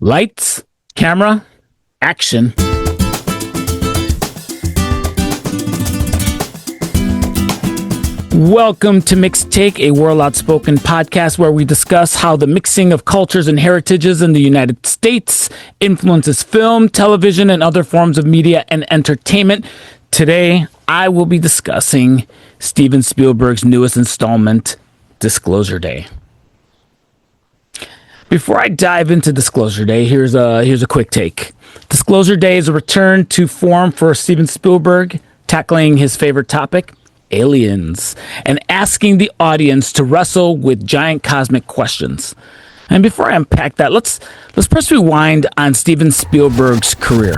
Lights, camera, action. Welcome to Mixed Take, a World Outspoken podcast where we discuss how the mixing of cultures and heritages in the United States influences film, television, and other forms of media and entertainment. Today, I will be discussing Steven Spielberg's newest installment, Disclosure Day. Before I dive into Disclosure Day, here's a quick take. Disclosure Day is a return to form for Steven Spielberg, tackling his favorite topic, aliens, and asking the audience to wrestle with giant cosmic questions. And before I unpack that, let's press rewind on Steven Spielberg's career.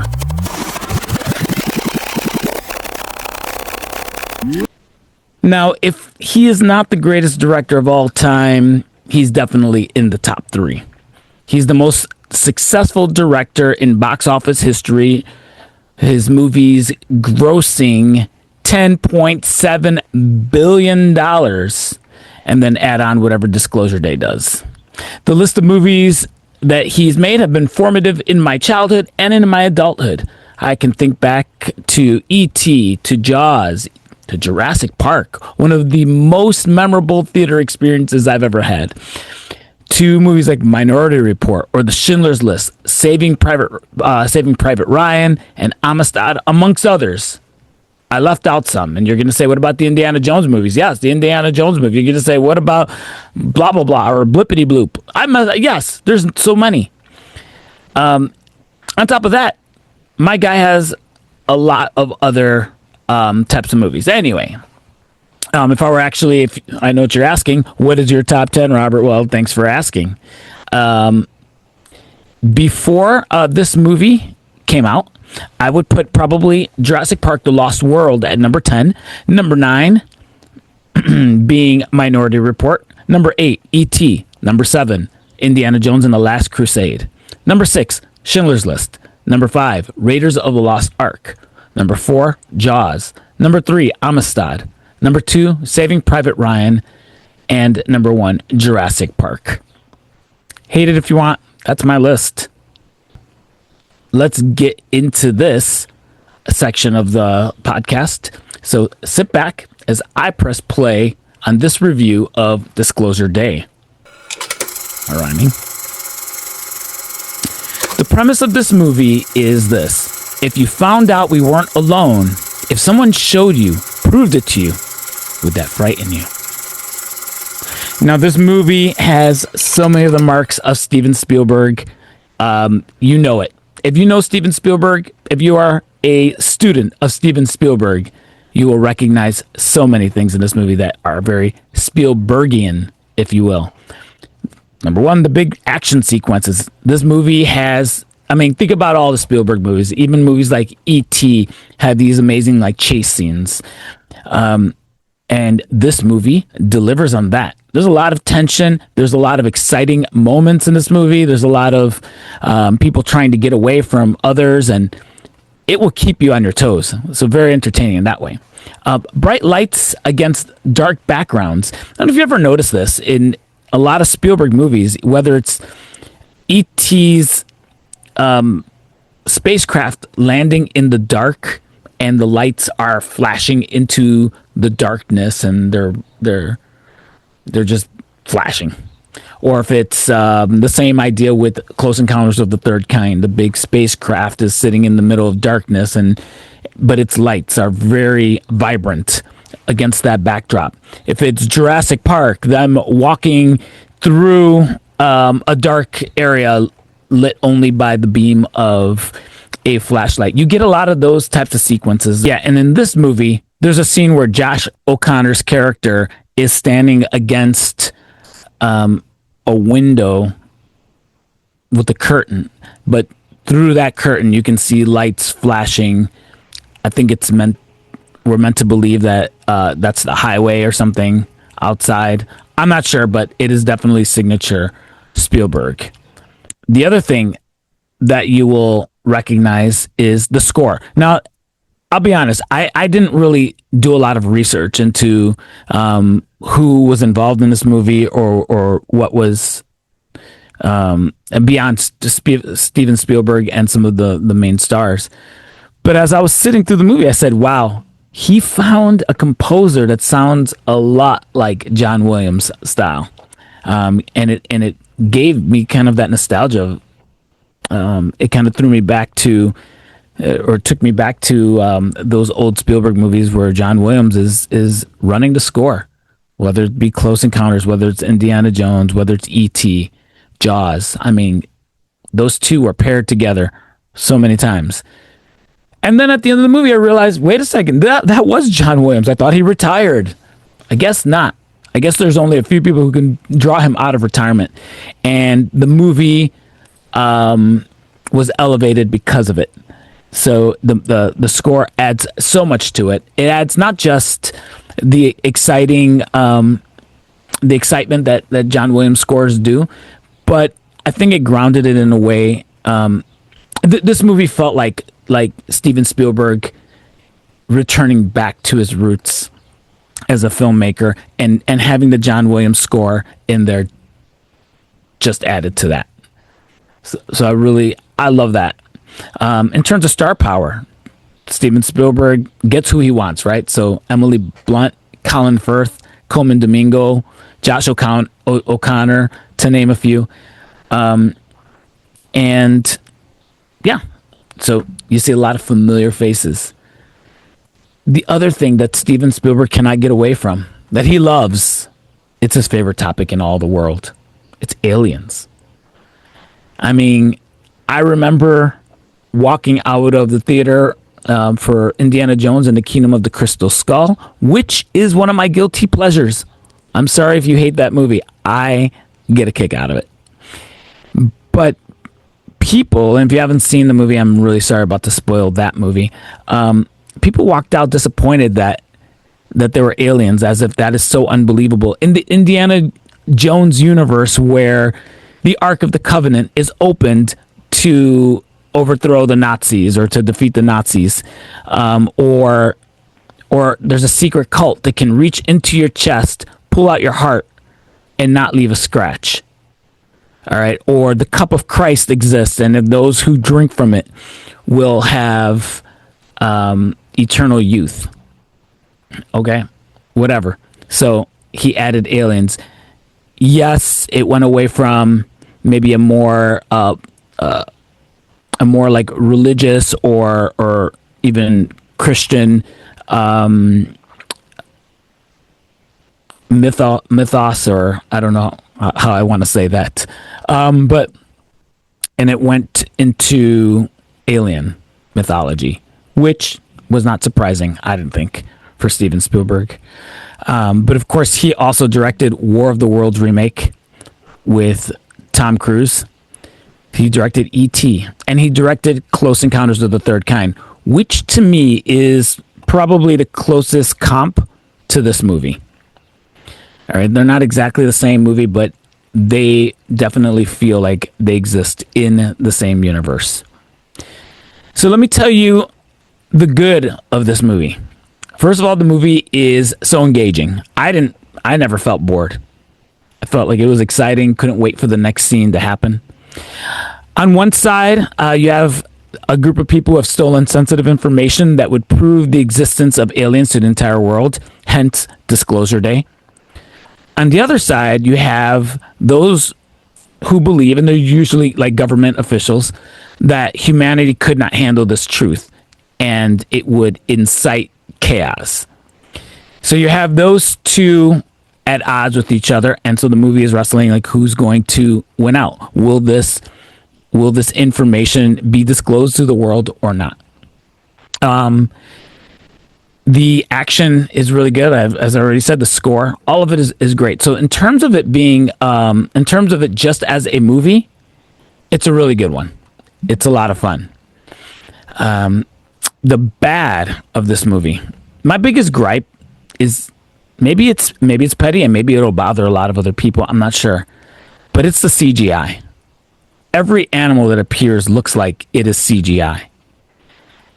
Now, if he is not the greatest director of all time, he's definitely in the top three. He's the most successful director in box office history. His movies grossing $10.7 billion, and then add on whatever Disclosure Day does. The list of movies that he's made have been formative in my childhood and in my adulthood. I can think back to E.T., to Jaws, to Jurassic Park, one of the most memorable theater experiences I've ever had, to movies like Minority Report or The Schindler's List, Saving Private Ryan, and Amistad, amongst others. I left out some, and you're going to say, what about the Indiana Jones movies? Yes, the Indiana Jones movie. You're going to say, what about blah, blah, blah, or blippity bloop? Yes, there's so many. On top of that, my guy has a lot of other types of movies. Anyway, if I know what you're asking, what is your top 10, Robert? Well, thanks for asking. Before this movie came out, I would put probably Jurassic Park: The Lost World at number 10. Number 9 being Minority Report. Number 8, E.T. Number 7, Indiana Jones and the Last Crusade. Number 6, Schindler's List. Number 5, Raiders of the Lost Ark. Number 4, Jaws. Number 3, Amistad. Number 2, Saving Private Ryan. And number 1, Jurassic Park. Hate it if you want. That's my list. Let's get into this section of the podcast. So sit back as I press play on this review of Disclosure Day. Rhyming. The premise of this movie is this. If you found out we weren't alone, if someone showed you, proved it to you, would that frighten you? Now, this movie has so many of the marks of Steven Spielberg. You know it. If you know Steven Spielberg, if you are a student of Steven Spielberg, you will recognize so many things in this movie that are very Spielbergian, if you will. Number 1, the big action sequences. This movie has, think about all the Spielberg movies. Even movies like E.T. had these amazing chase scenes. And this movie delivers on that. There's a lot of tension. There's a lot of exciting moments in this movie. There's a lot of people trying to get away from others, and it will keep you on your toes. So very entertaining in that way. Bright lights against dark backgrounds. I don't know if you ever noticed this in a lot of Spielberg movies, whether it's E.T.'s spacecraft landing in the dark and the lights are flashing into the darkness and they're just flashing. Or if it's the same idea with Close Encounters of the Third Kind, the big spacecraft is sitting in the middle of darkness, but its lights are very vibrant against that backdrop. If it's Jurassic Park, them walking through a dark area lit only by the beam of a flashlight. You get a lot of those types of sequences. Yeah, and in this movie, there's a scene where Josh O'Connor's character is standing against a window with a curtain, but through that curtain you can see lights flashing. I think we're meant to believe that that's the highway or something outside. I'm not sure, but it is definitely signature Spielberg. The other thing that you will recognize is the score. Now, I'll be honest, I didn't really do a lot of research into who was involved in this movie or what was and beyond Steven Spielberg and some of the main stars. But as I was sitting through the movie, I said, "Wow, he found a composer that sounds a lot like John Williams style," and it gave me kind of that nostalgia. It kind of threw me back to, or took me back to those old Spielberg movies where John Williams is running the score, whether it be Close Encounters, whether it's Indiana Jones, whether it's E.T., Jaws. I mean, those two were paired together so many times. And then at the end of the movie, I realized, wait a second, that was John Williams. I thought he retired. I guess not. I guess there's only a few people who can draw him out of retirement. And the movie was elevated because of it. So the score adds so much to it. It adds not just the excitement that John Williams scores do, but I think it grounded it in a way. This movie felt like Steven Spielberg returning back to his roots as a filmmaker, and having the John Williams score in there just added to that. So I love that. In terms of star power, Steven Spielberg gets who he wants, right? So Emily Blunt, Colin Firth, Coleman Domingo, Josh O'Connor, to name a few. And yeah, so you see a lot of familiar faces. The other thing that Steven Spielberg cannot get away from, that he loves, it's his favorite topic in all the world. It's aliens. I mean, I remember walking out of the theater for Indiana Jones and the Kingdom of the Crystal Skull, which is one of my guilty pleasures. I'm sorry if you hate that movie. I get a kick out of it. But people, and if you haven't seen the movie, I'm really sorry about to spoil that movie. People walked out disappointed that there were aliens, as if that is so unbelievable. In the Indiana Jones universe, where the Ark of the Covenant is opened to overthrow the Nazis or to defeat the Nazis, or there's a secret cult that can reach into your chest, pull out your heart, and not leave a scratch. All right, or the cup of Christ exists, and those who drink from it will have eternal youth. Okay, whatever. So he added aliens. Yes, it went away from maybe a more like religious or even Christian mythos, or I don't know how I want to say that, but it went into alien mythology, which was not surprising, I didn't think, for Steven Spielberg. But of course, he also directed War of the Worlds remake with Tom Cruise. He directed E.T. and he directed Close Encounters of the Third Kind, which to me is probably the closest comp to this movie. All right, they're not exactly the same movie, but they definitely feel like they exist in the same universe. So let me tell you the good of this movie. First of all, the movie is so engaging. I never felt bored. I felt like it was exciting. Couldn't wait for the next scene to happen. On one side, you have a group of people who have stolen sensitive information that would prove the existence of aliens to the entire world, hence Disclosure Day. On the other side, you have those who believe, and they're usually like government officials, that humanity could not handle this truth and it would incite chaos. So you have those two at odds with each other, and so the movie is wrestling like who's going to win out. Will this information be disclosed to the world or not? The action is really good. As I already said, the score, all of it is great. So in terms of it being, in terms of it just as a movie, it's a really good one. It's a lot of fun. The bad of this movie, my biggest gripe is maybe it's petty and maybe it'll bother a lot of other people. I'm not sure, but it's the CGI. Every animal that appears looks like it is CGI.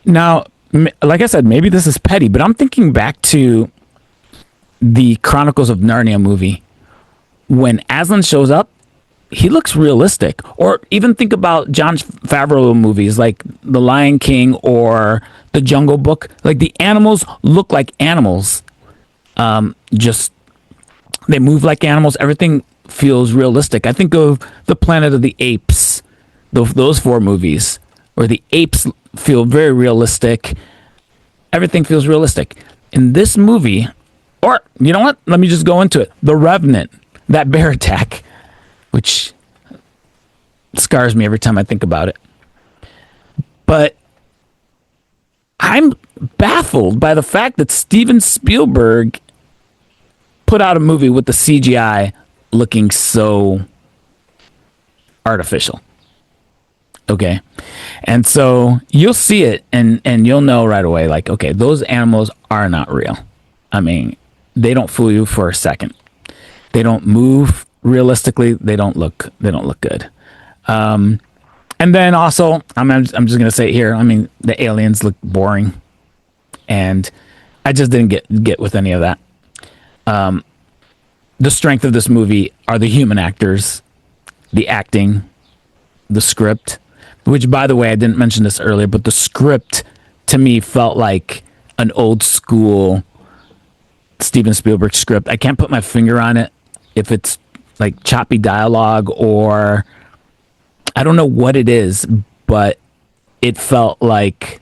Now, like I said, maybe this is petty, but I'm thinking back to the Chronicles of Narnia movie. When Aslan shows up, he looks realistic. Or even think about John Favreau movies like The Lion King or The Jungle Book. Like the animals look like animals. Just they move like animals. Everything feels realistic. I think of the Planet of the Apes, those four movies, where the apes feel very realistic. Everything feels realistic. In this movie, or you know what? Let me just go into it. The Revenant, that bear attack, which scars me every time I think about it. But I'm baffled by the fact that Steven Spielberg put out a movie with the CGI looking so artificial. Okay. And so you'll see it and you'll know right away, like, okay, those animals are not real. I mean, they don't fool you for a second. They don't move realistically. They don't look good. And then also, I'm just gonna say it here. I mean, the aliens look boring, and I just didn't get with any of that. The strength of this movie are the human actors, the acting, the script. Which, by the way, I didn't mention this earlier, but the script to me felt like an old school Steven Spielberg script. I can't put my finger on it if it's like choppy dialogue or I don't know what it is, but it felt like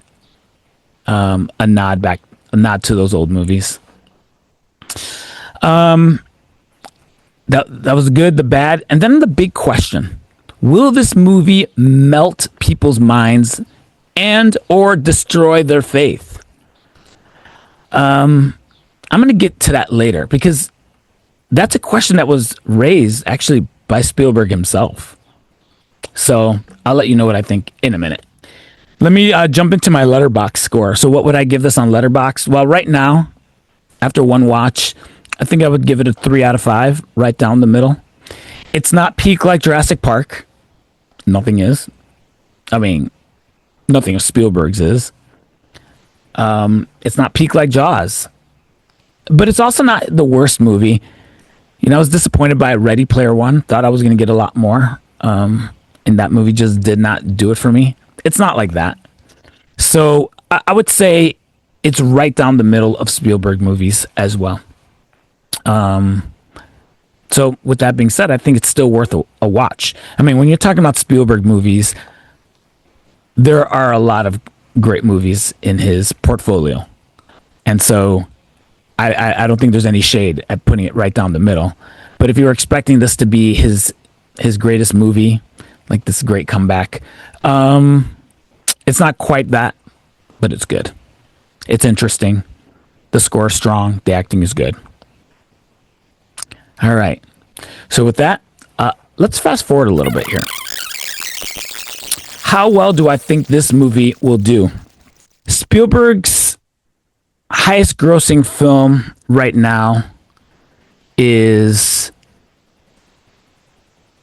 a nod to those old movies. That was good, the bad, and then the big question: will this movie melt people's minds and or destroy their faith? I'm going to get to that later because that's a question that was raised actually by Spielberg himself. So I'll let you know what I think in a minute. Let me jump into my Letterboxd score. So what would I give this on Letterboxd? Well, right now, after one watch, I think I would give it a 3 out of 5, right down the middle. It's not peak like Jurassic Park. Nothing is. I mean, nothing of Spielberg's is. It's not peak like Jaws. But it's also not the worst movie. You know, I was disappointed by Ready Player One. Thought I was going to get a lot more. And that movie just did not do it for me. It's not like that. So I would say it's right down the middle of Spielberg movies as well. So with that being said, I think it's still worth a watch. I mean, when you're talking about Spielberg movies, there are a lot of great movies in his portfolio. And so I don't think there's any shade at putting it right down the middle. But if you're expecting this to be his greatest movie, like this great comeback, it's not quite that, but it's good. It's interesting. The score is strong. The acting is good. All right. So with that, let's fast forward a little bit here. How well do I think this movie will do? Spielberg's highest grossing film right now is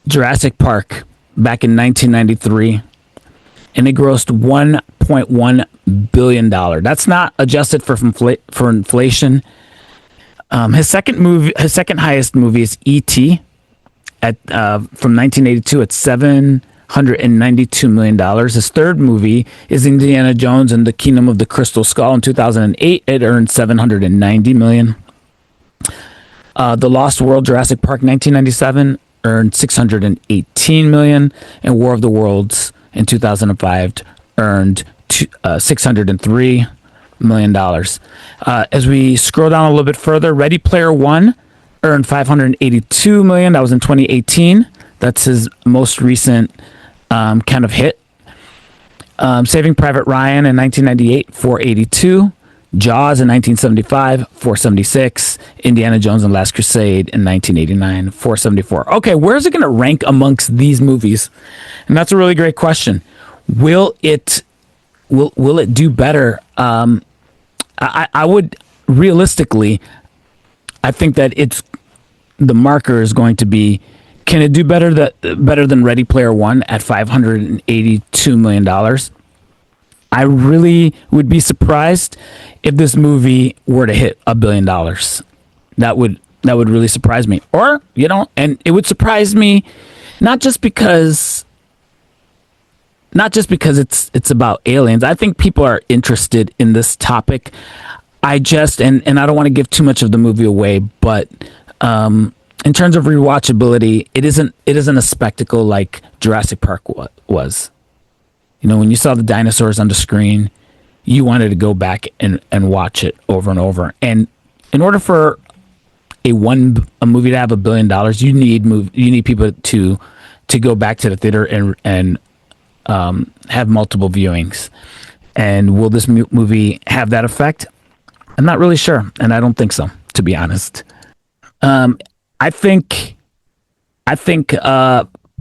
Jurassic Park back in 1993, and it grossed $1.1 billion. That's not adjusted for inflation. His second highest movie is E.T. From 1982 at $792 million. His third movie is Indiana Jones and the Kingdom of the Crystal Skull. In 2008, it earned $790 million. The Lost World, Jurassic Park, 1997, earned $618 million, and War of the Worlds in 2005 earned $603 million. As we scroll down a little bit further, Ready Player One earned $582 million. That was in 2018. That's his most recent kind of hit. Saving Private Ryan in 1998, $482. Jaws in 1975, $476. Indiana Jones and Last Crusade in 1989, $474. Okay, where's it going to rank amongst these movies? And that's a really great question. Will it do better? I would realistically, I think that the marker is going to be, can it do better than Ready Player One at $582 million? I really would be surprised if this movie were to hit $1 billion. That would really surprise me. Or, and it would surprise me Not just because it's about aliens. I think people are interested in this topic. I just and I don't want to give too much of the movie away, but in terms of rewatchability, it isn't a spectacle like Jurassic Park was. You know, when you saw the dinosaurs on the screen, you wanted to go back and watch it over and over. And in order for a movie to have $1 billion, you need people to go back to the theater and have multiple viewings. And will this movie have that effect? I'm not really sure, and I don't think so, to be honest. I think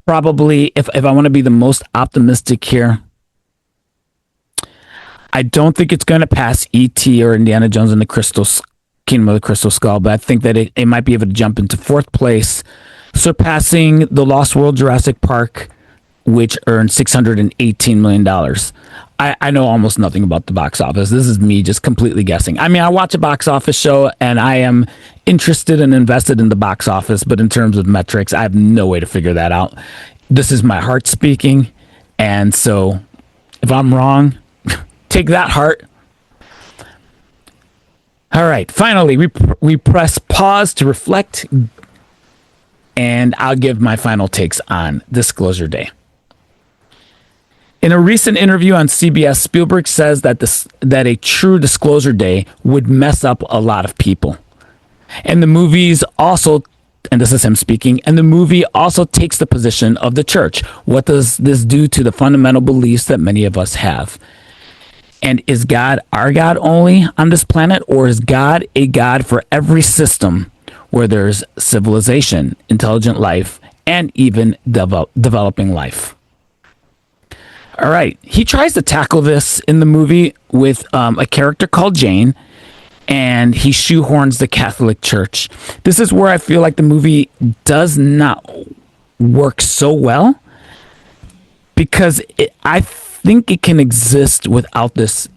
probably if I want to be the most optimistic here, I don't think it's going to pass E.T. or Indiana Jones and the Kingdom of the Crystal Skull, but I think that it might be able to jump into fourth place, surpassing The Lost World Jurassic Park, which earned $618 million. I know almost nothing about the box office. This is me just completely guessing. I mean, I watch a box office show and I am interested and invested in the box office, but in terms of metrics, I have no way to figure that out. This is my heart speaking. And so if I'm wrong, take that, heart. All right. Finally, we press pause to reflect, and I'll give my final takes on Disclosure Day. In a recent interview on CBS, Spielberg says that a true Disclosure Day would mess up a lot of people. And the movies also, and this is him speaking, and the movie also takes the position of the church. What does this do to the fundamental beliefs that many of us have? And is God our God only on this planet, or is God a God for every system where there's civilization, intelligent life, and even developing life? All right. He tries to tackle this in the movie with a character called Jane, and he shoehorns the Catholic Church. This is where I feel like the movie does not work so well, because I think it can exist without this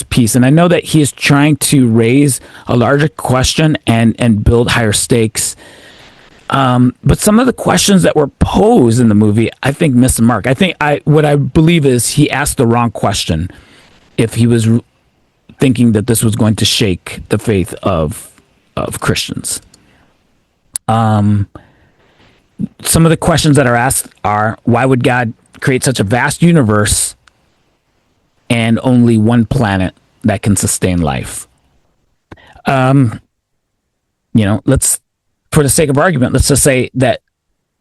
piece. And I know that he is trying to raise a larger question and build higher stakes. But some of the questions that were posed in the movie, I think, missed the mark. What I believe is he asked the wrong question if he was thinking that this was going to shake the faith of Christians. Some of the questions that are asked are, why would God create such a vast universe and only one planet that can sustain life? For the sake of argument, let's just say that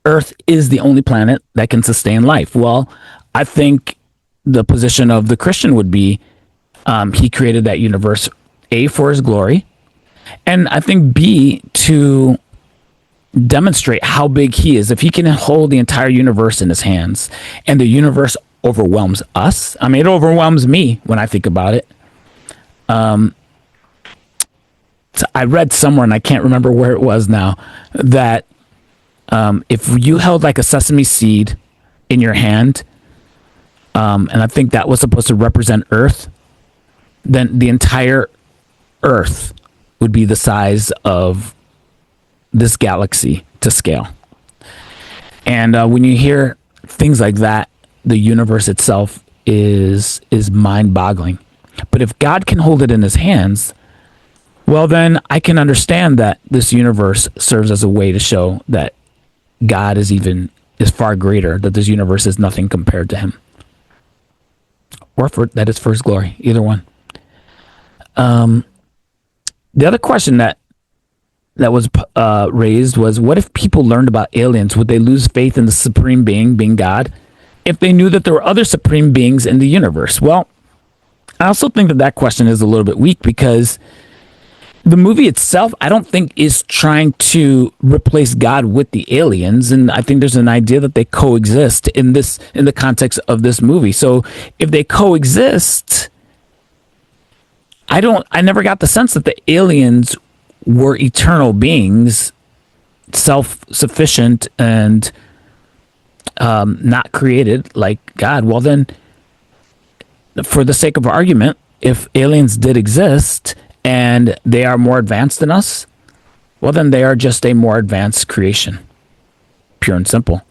Earth is the only planet that can sustain life. Well, I think the position of the Christian would be he created that universe, A, for his glory, and I think B, to demonstrate how big he is. If he can hold the entire universe in his hands and the universe overwhelms us, I mean, it overwhelms me when I think about it. So I read somewhere, and I can't remember where it was now, that if you held like a sesame seed in your hand, and I think that was supposed to represent Earth, then the entire Earth would be the size of this galaxy to scale. And when you hear things like that, the universe itself is mind-boggling. But if God can hold it in his hands, well, then I can understand that this universe serves as a way to show that God is far greater, that this universe is nothing compared to him. Or that it's for his glory, either one. The other question that was raised was, what if people learned about aliens? Would they lose faith in the supreme being God, if they knew that there were other supreme beings in the universe? Well, I also think that question is a little bit weak, because the movie itself, I don't think, is trying to replace God with the aliens, and I think there's an idea that they coexist in the context of this movie. So if they coexist, I never got the sense that the aliens were eternal beings, self-sufficient and not created like God. Well, then, for the sake of argument, if aliens did exist and they are more advanced than us, well, then they are just a more advanced creation, pure and simple.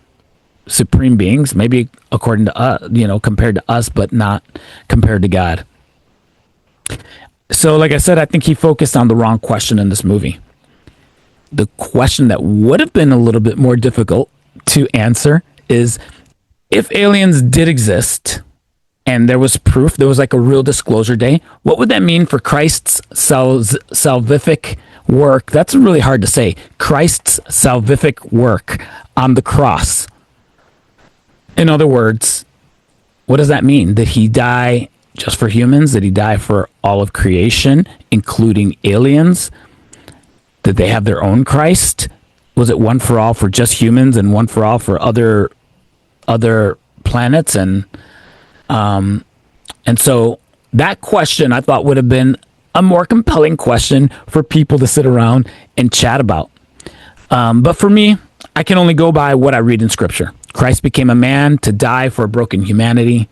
supreme beings, maybe according to us, compared to us, but not compared to God. So, like I said, I think he focused on the wrong question in this movie. The question that would have been a little bit more difficult to answer is, if aliens did exist and there was proof, there was like a real disclosure day, what would that mean for Christ's salvific work? That's really hard to say. Christ's salvific work on the cross. In other words, what does that mean? Did he die just for humans? Did he die for all of creation, including aliens? Did they have their own Christ? Was it one for all for just humans and one for all for other planets? And so that question I thought would have been a more compelling question for people to sit around and chat about. But for me, I can only go by what I read in Scripture. Christ became a man to die for a broken humanity,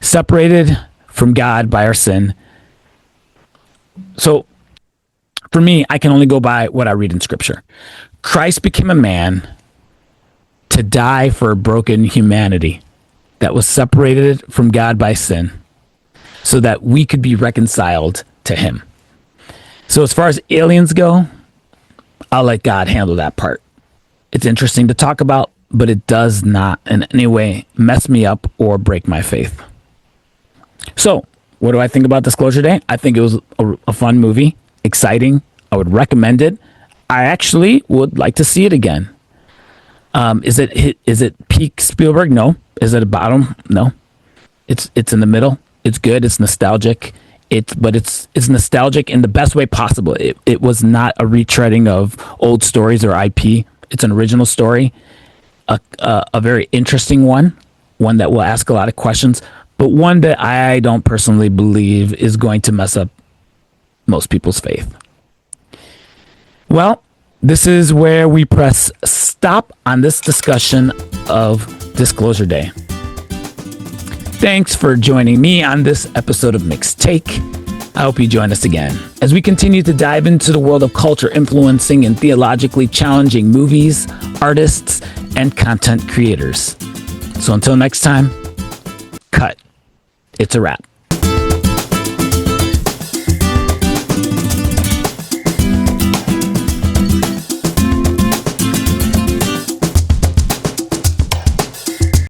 separated from God by our sin. So for me, I can only go by what I read in Scripture. Christ became a man to die for a broken humanity that was separated from God by sin, so that we could be reconciled to him. So as far as aliens go, I'll let God handle that part. It's interesting to talk about, but it does not in any way mess me up or break my faith. So what do I think about Disclosure Day? I think it was a fun movie, exciting. I would recommend it. I actually would like to see it again. Is it peak Spielberg? No. Is it a bottom? No. It's in the middle. It's good. It's nostalgic. It's nostalgic in the best way possible. It was not a retreading of old stories or IP. It's an original story, a very interesting one that will ask a lot of questions, but one that I don't personally believe is going to mess up most people's faith. Well, this is where we press stop on this discussion of Disclosure Day. Thanks for joining me on this episode of Mixed Take. I hope you join us again as we continue to dive into the world of culture influencing and theologically challenging movies, artists, and content creators. So until next time, cut. It's a wrap.